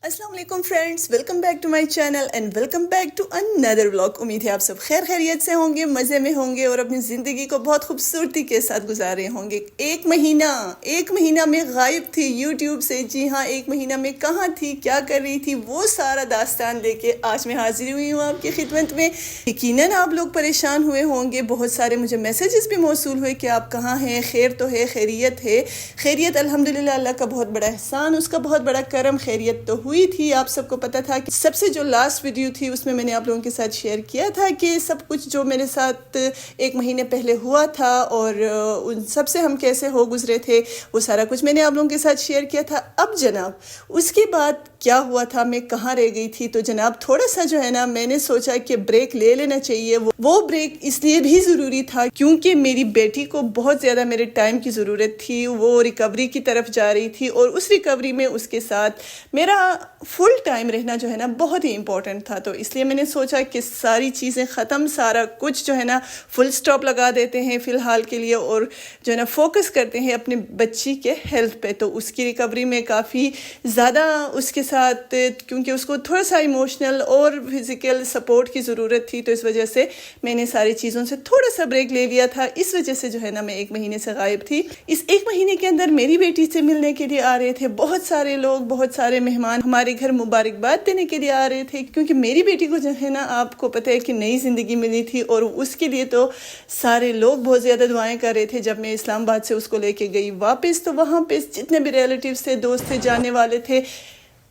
السلام علیکم friends, welcome back to my channel and welcome back to اندر vlog. امید ہے آپ سب خیر خیریت سے ہوں گے، مزے میں ہوں گے اور اپنی زندگی کو بہت خوبصورتی کے ساتھ گزار رہے ہوں گے۔ ایک مہینہ میں غائب تھی یوٹیوب سے۔ جی ہاں، ایک مہینہ میں کہاں تھی، کیا کر رہی تھی، وہ سارا داستان لے کے آج میں حاضر ہوئی ہوں آپ کی خدمت میں۔ یقیناً آپ لوگ پریشان ہوئے ہوں گے، بہت سارے مجھے میسیجز بھی موصول ہوئے کہ آپ کہاں ہیں، خیر تو ہے، خیریت ہے۔ خیریت الحمدللہ، اللہ کا بہت بڑا احسان، اس کا بہت بڑا کرم، خیریت تو ہوئی تھی۔ آپ سب کو پتہ تھا کہ سب سے جو لاسٹ ویڈیو تھی اس میں نے آپ لوگوں کے ساتھ شیئر کیا تھا کہ سب کچھ جو میرے ساتھ ایک مہینے پہلے ہوا تھا اور ان سب سے ہم کیسے ہو گزرے تھے، وہ سارا کچھ میں نے آپ لوگوں کے ساتھ شیئر کیا تھا۔ اب جناب اس کے بعد کیا ہوا تھا، میں کہاں رہ گئی تھی، تو جناب تھوڑا سا جو ہے نا میں نے سوچا کہ بریک لے لینا چاہیے۔ وہ بریک اس لیے بھی ضروری تھا کیونکہ میری بیٹی کو بہت زیادہ میرے ٹائم کی ضرورت تھی، وہ ریکوری کی طرف جا رہی تھی اور اس ریکوری میں اس کے ساتھ میرا فل ٹائم رہنا جو ہے نا بہت ہی امپورٹنٹ تھا۔ تو اس لیے میں نے سوچا کہ ساری چیزیں ختم، سارا کچھ جو ہے نا فل سٹاپ لگا دیتے ہیں فی الحال کے لیے اور جو ہے نا فوکس کرتے ہیں اپنے بچی کے ہیلتھ پہ۔ تو اس کی ریکوری میں کافی زیادہ اس کے ساتھ، کیونکہ اس کو تھوڑا سا ایموشنل اور فزیکل سپورٹ کی ضرورت تھی، تو اس وجہ سے میں نے ساری چیزوں سے تھوڑا سا بریک لے لیا تھا۔ اس وجہ سے جو ہے نا میں ایک مہینے سے غائب تھی۔ اس ایک مہینے کے اندر میری بیٹی سے ملنے کے لیے آ رہے تھے بہت سارے لوگ، بہت سارے مہمان ہمارے گھر مبارکباد دینے کے لیے آ رہے تھے، کیونکہ میری بیٹی کو جو ہے نا آپ کو پتہ ہے کہ نئی زندگی ملی تھی اور اس کے لیے تو سارے لوگ بہت زیادہ دعائیں کر رہے تھے۔ جب میں اسلام آباد سے اس کو لے کے گئی واپس، تو وہاں پہ جتنے بھی ریلیٹیوز تھے، دوست تھے، جانے والے تھے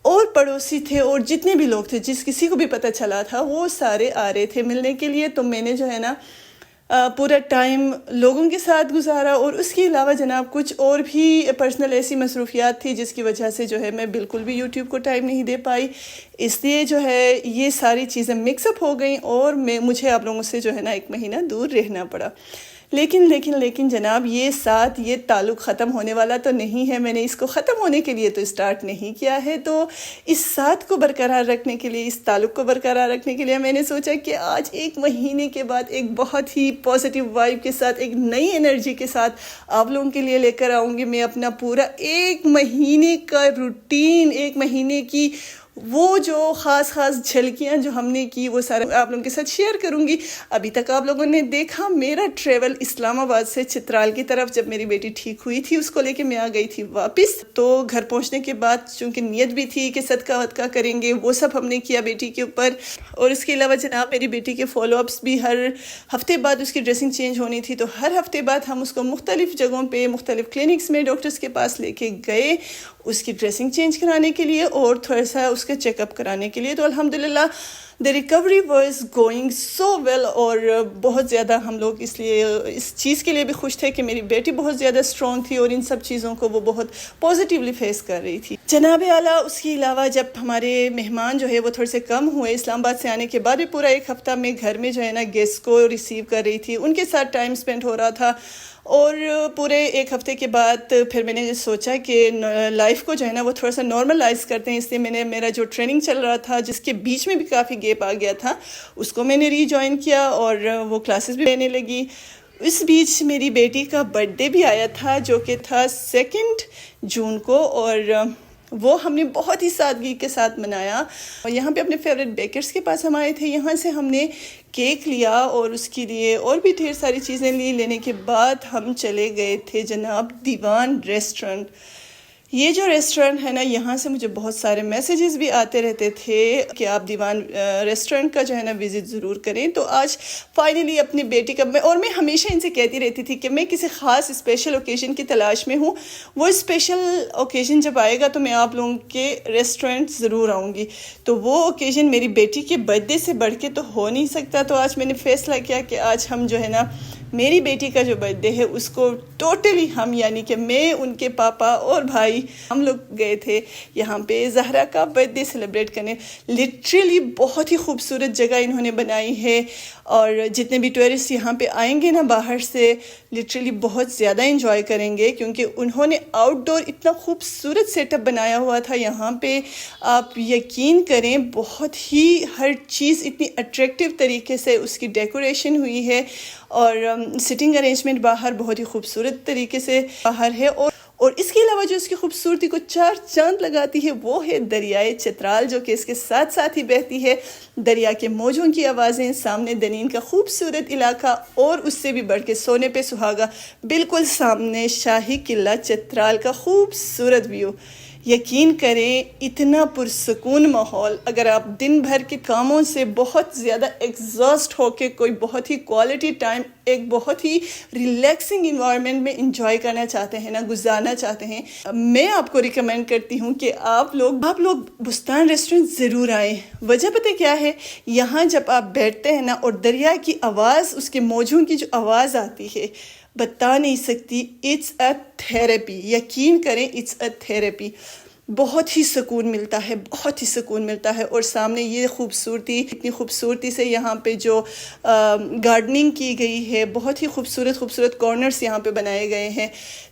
اور پڑوسی تھے اور جتنے بھی لوگ تھے، جس کسی کو بھی پتہ چلا تھا، وہ سارے آ رہے تھے ملنے کے لیے۔ تو میں نے جو ہے نا پورا ٹائم لوگوں کے ساتھ گزارا اور اس کے علاوہ جناب کچھ اور بھی پرسنل ایسی مصروفیات تھی جس کی وجہ سے جو ہے میں بالکل بھی یوٹیوب کو ٹائم نہیں دے پائی۔ اس لیے جو ہے یہ ساری چیزیں مکس اپ ہو گئیں اور مجھے آپ لوگوں سے جو ہے نا ایک مہینہ دور رہنا پڑا۔ لیکن جناب یہ تعلق ختم ہونے والا تو نہیں ہے۔ میں نے اس کو ختم ہونے کے لیے تو اسٹارٹ نہیں کیا ہے، تو اس ساتھ کو برقرار رکھنے کے لیے، اس تعلق کو برقرار رکھنے کے لیے میں نے سوچا کہ آج ایک مہینے کے بعد ایک بہت ہی پازیٹیو وائب کے ساتھ، ایک نئی انرجی کے ساتھ آپ لوگوں کے لیے لے کر آؤں گی۔ میں اپنا پورا ایک مہینے کا روٹین، ایک مہینے کی وہ جو خاص جھلکیاں جو ہم نے کی، وہ سارے آپ لوگوں کے ساتھ شیئر کروں گی۔ ابھی تک آپ لوگوں نے دیکھا میرا ٹریول اسلام آباد سے چترال کی طرف، جب میری بیٹی ٹھیک ہوئی تھی اس کو لے کے میں آ گئی تھی واپس۔ تو گھر پہنچنے کے بعد چونکہ نیت بھی تھی کہ صدقہ ودقہ کریں گے، وہ سب ہم نے کیا بیٹی کے اوپر۔ اور اس کے علاوہ جناب میری بیٹی کے فالو اپس بھی، ہر ہفتے بعد اس کی ڈریسنگ چینج ہونی تھی، تو ہر ہفتے بعد ہم اس کو مختلف جگہوں پہ، مختلف کلینکس میں ڈاکٹرز کے پاس لے کے گئے اس کی ڈریسنگ چینج کرانے کے لیے اور تھوڑا سا اس کا چیک اپ کرانے کے لیے۔ تو الحمدللہ the recovery was going so well، اور بہت زیادہ ہم لوگ اس لیے اس چیز کے لیے بھی خوش تھے کہ میری بیٹی بہت زیادہ اسٹرانگ تھی اور ان سب چیزوں کو وہ بہت پازیٹیولی فیس کر رہی تھی۔ جناب اعلیٰ اس کے علاوہ جب ہمارے مہمان جو ہے وہ تھوڑے سے کم ہوئے، اسلام آباد سے آنے کے بعد بھی پورا ایک ہفتہ میں گھر میں جو ہے نا گیسٹ کو ریسیو کر رہی تھی، ان کے ساتھ ٹائم اسپینڈ ہو رہا تھا۔ اور پورے ایک ہفتے کے بعد پھر میں نے سوچا کہ لائف کو جو ہے نا وہ تھوڑا سا نارملائز کرتے ہیں، اس لیے میں نے میرا جو ٹریننگ چل رہا تھا جس کے بیچ میں بھی کافی گیپ آ گیا تھا، اس کو میں نے ری جوائن کیا اور وہ کلاسز بھی لینے لگی۔ اس بیچ میری بیٹی کا برتھ ڈے بھی آیا تھا جو کہ تھا 2 جون کو، اور وہ ہم نے بہت ہی سادگی کے ساتھ منایا۔ اور یہاں پہ اپنے فیوریٹ بیکرز کے پاس ہم آئے تھے، یہاں سے ہم نے کیک لیا اور اس کے لیے اور بھی ڈھیر ساری چیزیں لینے کے بعد ہم چلے گئے تھے جناب دیوان ریسٹورنٹ۔ یہ جو ریسٹورنٹ ہے نا، یہاں سے مجھے بہت سارے میسیجز بھی آتے رہتے تھے کہ آپ دیوان ریسٹورنٹ کا جو ہے نا وزٹ ضرور کریں۔ تو آج فائنلی اپنی بیٹی کا میں ہمیشہ ان سے کہتی رہتی تھی کہ میں کسی خاص اسپیشل اوکیزن کی تلاش میں ہوں، وہ اسپیشل اوکیزن جب آئے گا تو میں آپ لوگوں کے ریسٹورنٹ ضرور آؤں گی۔ تو وہ اوکیزن میری بیٹی کے برتھ ڈے سے بڑھ کے تو ہو نہیں سکتا، تو آج میں نے فیصلہ کیا کہ آج ہم جو ہے نا میری بیٹی کا جو برتھ ڈے ہے اس کو ٹوٹلی ہم، یعنی کہ میں، ان کے پاپا اور بھائی، ہم لوگ گئے تھے یہاں پہ زہرا کا برتھ ڈے سیلیبریٹ کرنے۔ لٹرلی بہت ہی خوبصورت جگہ انہوں نے بنائی ہے، اور جتنے بھی ٹورسٹ یہاں پہ آئیں گے نا باہر سے، لٹرلی بہت زیادہ انجوائے کریں گے، کیونکہ انہوں نے آؤٹ ڈور اتنا خوبصورت سیٹ اپ بنایا ہوا تھا یہاں پہ، آپ یقین کریں بہت ہی ہر چیز اتنی اٹریکٹیو طریقے سے اس کی ڈیکوریشن ہوئی ہے، اور سٹنگ ارینجمنٹ باہر بہت ہی خوبصورت طریقے سے باہر ہے، اور اس کے علاوہ جو اس کی خوبصورتی کو چار چاند لگاتی ہے وہ ہے دریائے چترال، جو کہ اس کے ساتھ ساتھ ہی بہتی ہے۔ دریا کے موجوں کی آوازیں، سامنے دنین کا خوبصورت علاقہ، اور اس سے بھی بڑھ کے سونے پہ سہاگا، بالکل سامنے شاہی قلعہ چترال کا خوبصورت ویو۔ یقین کریں اتنا پرسکون ماحول، اگر آپ دن بھر کے کاموں سے بہت زیادہ ایگزاسٹ ہو کے کوئی بہت ہی کوالٹی ٹائم ایک بہت ہی ریلیکسنگ انوائرمنٹ میں انجوائے کرنا چاہتے ہیں نا، گزارنا چاہتے ہیں، میں آپ کو ریکمینڈ کرتی ہوں کہ آپ لوگ بستان ریسٹورنٹ ضرور آئیں۔ وجہ پتہ کیا ہے؟ یہاں جب آپ بیٹھتے ہیں نا اور دریا کی آواز، اس کے موجوں کی جو آواز آتی ہے، بتا نہیں سکتی، اٹس اے تھیراپی۔ یقین کریں اٹس اے تھیراپی۔ بہت ہی سکون ملتا ہے، بہت ہی سکون ملتا ہے۔ اور سامنے یہ خوبصورتی، اتنی خوبصورتی سے یہاں پہ جو گارڈننگ کی گئی ہے، بہت ہی خوبصورت کارنرز یہاں پہ بنائے گئے ہیں۔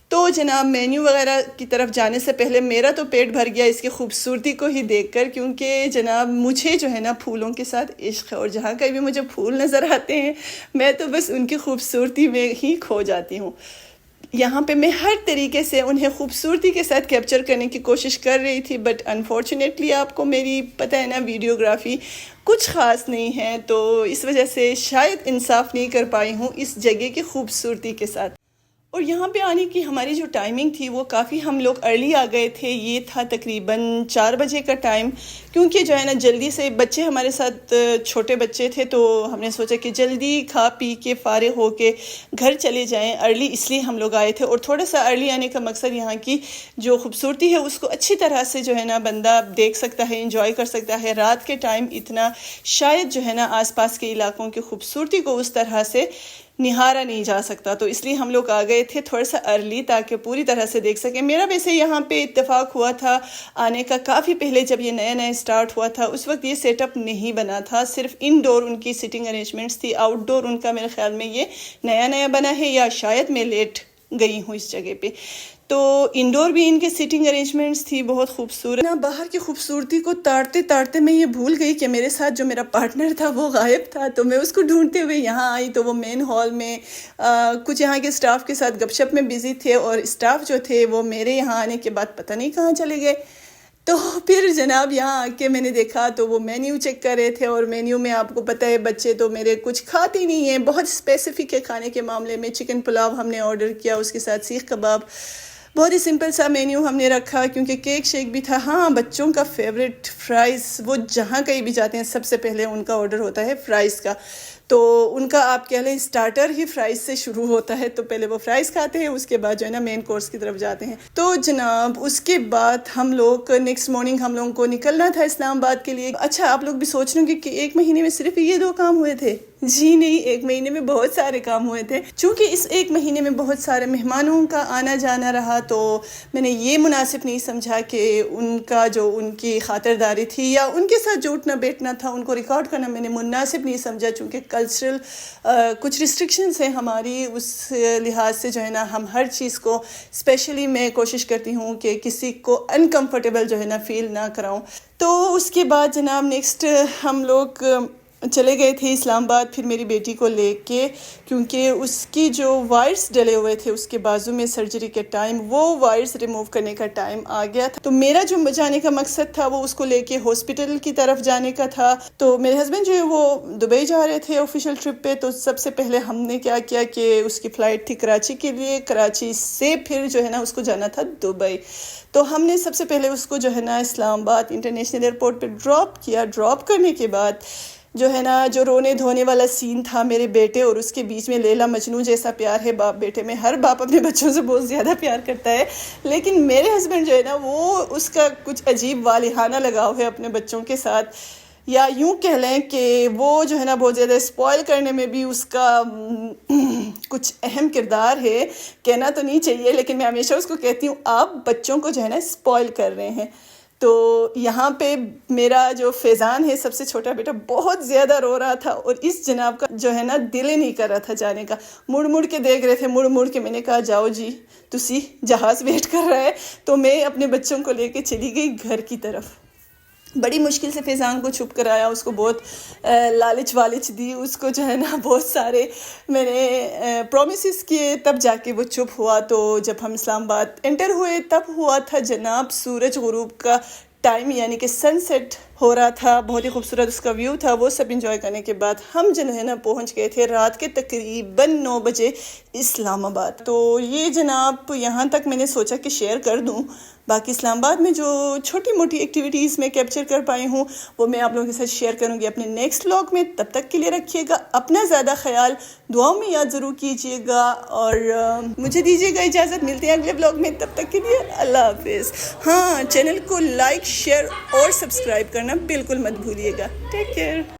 تو جناب مینیو وغیرہ کی طرف جانے سے پہلے میرا تو پیٹ بھر گیا اس کی خوبصورتی کو ہی دیکھ کر، کیونکہ جناب مجھے جو ہے نا پھولوں کے ساتھ عشق ہے، اور جہاں کہیں بھی مجھے پھول نظر آتے ہیں میں تو بس ان کی خوبصورتی میں ہی کھو جاتی ہوں۔ یہاں پہ میں ہر طریقے سے انہیں خوبصورتی کے ساتھ کیپچر کرنے کی کوشش کر رہی تھی، بٹ انفارچونیٹلی آپ کو میری پتہ ہے نا ویڈیوگرافی کچھ خاص نہیں ہے، تو اس وجہ سے شاید انصاف نہیں کر پائی ہوں اس جگہ کی خوبصورتی کے ساتھ۔ اور یہاں پہ آنے کی ہماری جو ٹائمنگ تھی وہ کافی ہم لوگ ارلی آ گئے تھے، یہ تھا تقریباً 4 بجے کا ٹائم، کیونکہ جو ہے نا جلدی سے بچے ہمارے ساتھ چھوٹے بچے تھے، تو ہم نے سوچا کہ جلدی کھا پی کے فارغ ہو کے گھر چلے جائیں ارلی، اس لیے ہم لوگ آئے تھے۔ اور تھوڑا سا ارلی آنے کا مقصد یہاں کی جو خوبصورتی ہے اس کو اچھی طرح سے جو ہے نا بندہ دیکھ سکتا ہے، انجوائے کر سکتا ہے۔ رات کے ٹائم اتنا شاید جو ہے نا آس پاس کے علاقوں کی خوبصورتی کو اس طرح سے نہارا نہیں جا سکتا، تو اس لیے ہم لوگ آ گئے تھے تھوڑا سا ارلی تاکہ پوری طرح سے دیکھ سکیں۔ میرا ویسے یہاں پہ اتفاق ہوا تھا آنے کا کافی پہلے، جب یہ نیا اسٹارٹ ہوا تھا اس وقت یہ سیٹ اپ نہیں بنا تھا، صرف انڈور ان کی سٹنگ ارینجمنٹس تھی، آؤٹ ڈور ان کا میرے خیال میں یہ نیا بنا ہے، یا شاید میں لیٹ گئی ہوں اس جگہ پہ۔ تو انڈور بھی ان کے سیٹنگ ارینجمنٹس تھی بہت خوبصورت۔ باہر کی خوبصورتی کو تاڑتے میں یہ بھول گئی کہ میرے ساتھ جو میرا پارٹنر تھا وہ غائب تھا، تو میں اس کو ڈھونڈتے ہوئے یہاں آئی، تو وہ مین ہال میں کچھ یہاں کے سٹاف کے ساتھ گپ شپ میں بزی تھے، اور سٹاف جو تھے وہ میرے یہاں آنے کے بعد پتہ نہیں کہاں چلے گئے۔ تو پھر جناب یہاں آ کے میں نے دیکھا تو وہ مینیو چیک کر رہے تھے، اور مینیو میں آپ کو پتہ ہے بچے تو میرے کچھ کھاتے نہیں ہیں، بہت اسپیسیفک ہے کھانے کے معاملے میں۔ چکن پلاؤ ہم نے آرڈر کیا، اس کے ساتھ سیخ کباب، بہت ہی سمپل سا مینیو ہم نے رکھا، کیونکہ کیک شیک بھی تھا۔ ہاں بچوں کا فیوریٹ فرائز، وہ جہاں کہیں بھی جاتے ہیں سب سے پہلے ان کا آرڈر ہوتا ہے فرائز کا، تو ان کا آپ کہہ لیں سٹارٹر ہی فرائز سے شروع ہوتا ہے، تو پہلے وہ فرائز کھاتے ہیں، اس کے بعد جو ہے نا مین کورس کی طرف جاتے ہیں۔ تو جناب اس کے بعد ہم لوگ نیکسٹ مارننگ ہم لوگوں کو نکلنا تھا اسلام آباد کے لیے۔ اچھا آپ لوگ بھی سوچ رہے ہوں گے کہ 1 مہینے میں صرف یہ 2 کام ہوئے تھے؟ جی نہیں، 1 مہینے میں بہت سارے کام ہوئے تھے، چونکہ اس 1 مہینے میں بہت سارے مہمانوں کا آنا جانا رہا، تو میں نے یہ مناسب نہیں سمجھا کہ ان کا جو ان کی خاطرداری تھی یا ان کے ساتھ جو اٹھنا بیٹھنا تھا ان کو ریکارڈ کرنا میں نے مناسب نہیں سمجھا، چونکہ کلچرل کچھ ریسٹرکشنز ہیں ہماری، اس لحاظ سے جو ہے نا ہم ہر چیز کو اسپیشلی میں کوشش کرتی ہوں کہ کسی کو انکمفرٹیبل جو ہے نا فیل نہ کراؤں۔ تو اس کے بعد جناب نیکسٹ ہم لوگ چلے گئے تھے اسلام آباد، پھر میری بیٹی کو لے کے، کیونکہ اس کی جو وائرس ڈلے ہوئے تھے اس کے بازو میں سرجری کے ٹائم، وہ وائرس ریموو کرنے کا ٹائم آ گیا تھا، تو میرا جو جانے کا مقصد تھا وہ اس کو لے کے ہاسپٹل کی طرف جانے کا تھا۔ تو میرے ہسبینڈ جو ہے وہ دبئی جا رہے تھے آفیشیل ٹرپ پہ، تو سب سے پہلے ہم نے کیا کیا کہ اس کی فلائٹ تھی کراچی کے لیے، کراچی سے پھر جو ہے نا اس کو جانا تھا دبئی، تو ہم نے سب سے پہلے اس کو جو ہے نا اسلام آباد انٹرنیشنل ایئرپورٹ پہ ڈراپ کیا۔ ڈراپ کرنے کے بعد جو ہے نا جو رونے دھونے والا سین تھا میرے بیٹے اور اس کے بیچ میں، لیلا مجنوں جیسا پیار ہے باپ بیٹے میں، ہر باپ اپنے بچوں سے بہت زیادہ پیار کرتا ہے، لیکن میرے ہسبینڈ جو ہے نا وہ اس کا کچھ عجیب والہانہ لگاؤ ہے اپنے بچوں کے ساتھ، یا یوں کہہ لیں کہ وہ جو ہے نا بہت زیادہ اسپوائل کرنے میں بھی اس کا کچھ اہم کردار ہے، کہنا تو نہیں چاہیے لیکن میں ہمیشہ اس کو کہتی ہوں آپ بچوں کو جو ہے نا اسپوائل کر رہے ہیں۔ تو یہاں پہ میرا جو فیضان ہے سب سے چھوٹا بیٹا بہت زیادہ رو رہا تھا، اور اس جناب کا جو ہے نا دل ہی نہیں کر رہا تھا جانے کا، مڑ کے دیکھ رہے تھے، مڑ کے میں نے کہا جاؤ جی تسی جہاز ویٹ کر رہا ہے، تو میں اپنے بچوں کو لے کے چلی گئی گھر کی طرف۔ بڑی مشکل سے فیضان کو چھپ کر آیا، اس کو بہت لالچ والچ دی، اس کو جو ہے نا بہت سارے میں نے پرومسز کیے، تب جا کے وہ چپ ہوا۔ تو جب ہم اسلام آباد انٹر ہوئے تب ہوا تھا جناب سورج غروب کا ٹائم، یعنی کہ سن سیٹ ہو رہا تھا، بہت ہی خوبصورت اس کا ویو تھا۔ وہ سب انجوائے کرنے کے بعد ہم جو ہے نا پہنچ گئے تھے رات کے تقریباً 9 بجے اسلام آباد۔ تو یہ جناب یہاں تک میں نے سوچا کہ شیئر کر دوں، باقی اسلام آباد میں جو چھوٹی موٹی ایکٹیویٹیز میں کیپچر کر پائی ہوں وہ میں آپ لوگوں کے ساتھ شیئر کروں گی اپنے نیکسٹ ولاگ میں۔ تب تک کے لیے رکھیے گا اپنا زیادہ خیال، دعاؤں میں یاد ضرور کیجیے گا، اور مجھے دیجیے گا اجازت، ملتے ہیں اگلے ولاگ میں، تب تک کے لیے اللہ حافظ۔ ہاں، چینل کو لائک، شیئر اور سبسکرائب کرنا بالکل مت بھولیے گا۔ Take care.